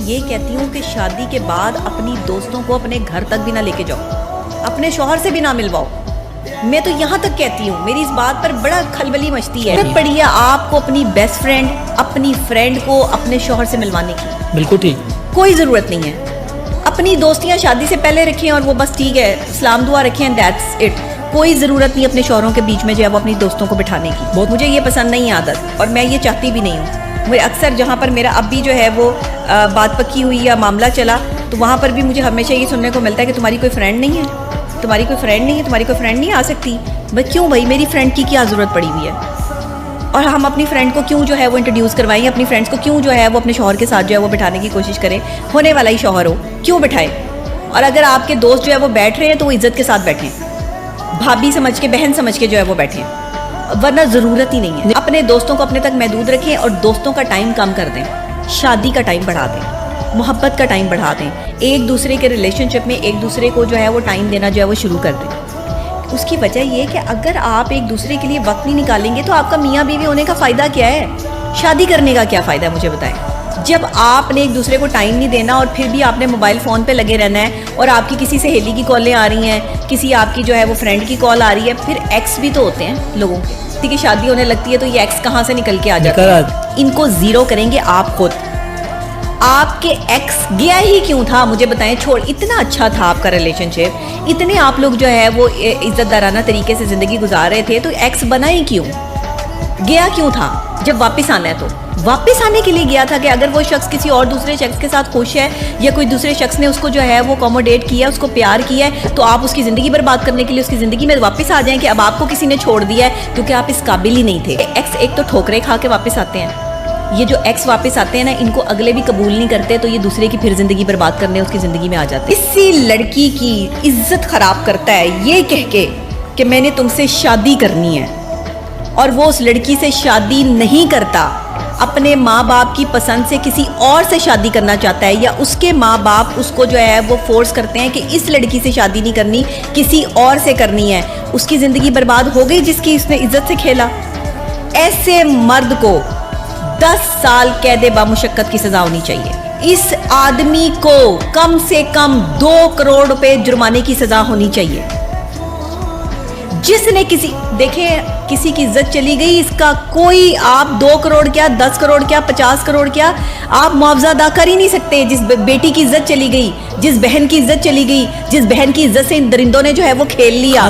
ये कहती हूँ कि शादी के बाद अपनी दोस्तों को अपने घर तक भी ना लेके जाओ, अपने शौहर से भी ना मिलवाओ। मैं तो यहाँ तक कहती हूँ, मेरी इस बात पर बड़ा खलबली मचती है। जरूरत पड़ी है आपको अपनी बेस्ट फ्रेंड, अपनी फ्रेंड को अपने शौहर से मिलवाने की, बिल्कुल ठीक, कोई ज़रूरत नहीं है। अपनी दोस्तियाँ शादी से पहले रखें और वो बस ठीक है, सलाम दुआ रखें एंड दैट्स इट। कोई ज़रूरत नहीं अपने शौहरों के बीच में जो है वो अपनी दोस्तों को बिठाने की। मुझे ये पसंद नहीं आदत और मैं ये चाहती भी नहीं हूँ। मुझे अक्सर जहाँ पर मेरा अब भी जो है वो बात पक्की हुई या मामला चला तो वहाँ पर भी मुझे हमेशा ये सुनने को मिलता है कि तुम्हारी कोई फ्रेंड नहीं है, तुम्हारी कोई फ्रेंड नहीं है, तुम्हारी कोई फ्रेंड नहीं आ सकती। बस क्यों भाई, मेरी फ्रेंड की क्या ज़रूरत पड़ी हुई है? और हम अपनी फ्रेंड को क्यों जो है वो इंट्रोड्यूस करवाएं, अपनी फ्रेंड्स को क्यों जो है वो अपने शौहर के साथ जो है वो बिठाने की कोशिश करें? होने वाला ही शौहर हो, क्यों बिठाएं? और अगर आपके दोस्त जो है वो बैठ रहे हैं तो वो इज़्ज़त के साथ बैठें, भाभी समझ के, बहन समझ के जो है वो बैठें, वरना ज़रूरत ही नहीं है। अपने दोस्तों को अपने तक महदूद रखें और दोस्तों का टाइम कम कर दें, शादी का टाइम बढ़ा दें, मोहब्बत का टाइम बढ़ा दें, एक दूसरे के रिलेशनशिप में एक दूसरे को जो है वो टाइम देना जो है वो शुरू कर दें। उसकी वजह ये है कि अगर आप एक दूसरे के लिए वक्त नहीं निकालेंगे तो आपका मियाँ बीवी होने का फ़ायदा क्या है? शादी करने का क्या फ़ायदा है मुझे बताएं? जब आपने एक दूसरे को टाइम नहीं देना और फिर भी आपने मोबाइल फ़ोन पे लगे रहना है और आपकी किसी सहेली की कॉलें आ रही हैं, किसी आपकी जो है वो फ्रेंड की कॉल आ रही है, फिर एक्स भी तो होते हैं लोगों के। किसी की शादी होने लगती है तो ये एक्स कहाँ से निकल के आ जाता है? इनको ज़ीरो करेंगे आप खुद। आपके एक्स गया ही क्यों था मुझे बताएं? छोड़, इतना अच्छा था आपका रिलेशनशिप, इतने आप लोग जो है वो इज़्ज़तदाराना तरीके से ज़िंदगी गुजार रहे थे, तो एक्स बना ही क्यों? गया क्यों था? जब वापस आना है तो वापस आने के लिए गया था कि अगर वो शख्स किसी और दूसरे शख्स के साथ खुश है या कोई दूसरे शख्स ने उसको जो है वो अकोमोडेट किया, उसको प्यार किया है, तो आप उसकी ज़िंदगी बर्बाद करने के लिए उसकी ज़िंदगी में वापस आ जाएं कि अब आपको किसी ने छोड़ दिया है क्योंकि आप इस काबिल ही नहीं थे। एक्स एक तो ठोकरे खा के वापस आते हैं, ये जो एक्स वापस आते हैं ना, इनको अगले भी कबूल नहीं करते तो ये दूसरे की फिर ज़िंदगी बर्बाद करने उसकी ज़िंदगी में आ जाते हैं। इसी लड़की की इज्जत ख़राब करता है ये कह के कि मैंने तुमसे शादी करनी है, और वो उस लड़की से शादी नहीं करता, अपने माँ बाप की पसंद से किसी और से शादी करना चाहता है, या उसके माँ बाप उसको जो है वो फोर्स करते हैं कि इस लड़की से शादी नहीं करनी, किसी और से करनी है। उसकी ज़िंदगी बर्बाद हो गई जिसकी उसने इज्जत से खेला। ऐसे मर्द को 10 साल कैद बामुशक्कत की सज़ा होनी चाहिए। इस आदमी को कम से कम 2 करोड़ रुपए जुर्माने की सज़ा होनी चाहिए। जिसने किसी की इज्जत चली गई, इसका कोई, आप 2 करोड़ क्या, 10 करोड़ क्या, 50 करोड़ क्या, आप मुआवजा अदा कर ही नहीं सकते। जिस बेटी की इज्जत चली गई, जिस बहन की इज्जत चली गई, जिस बहन की इज्जत से इन दरिंदों ने जो है वो खेल लिया।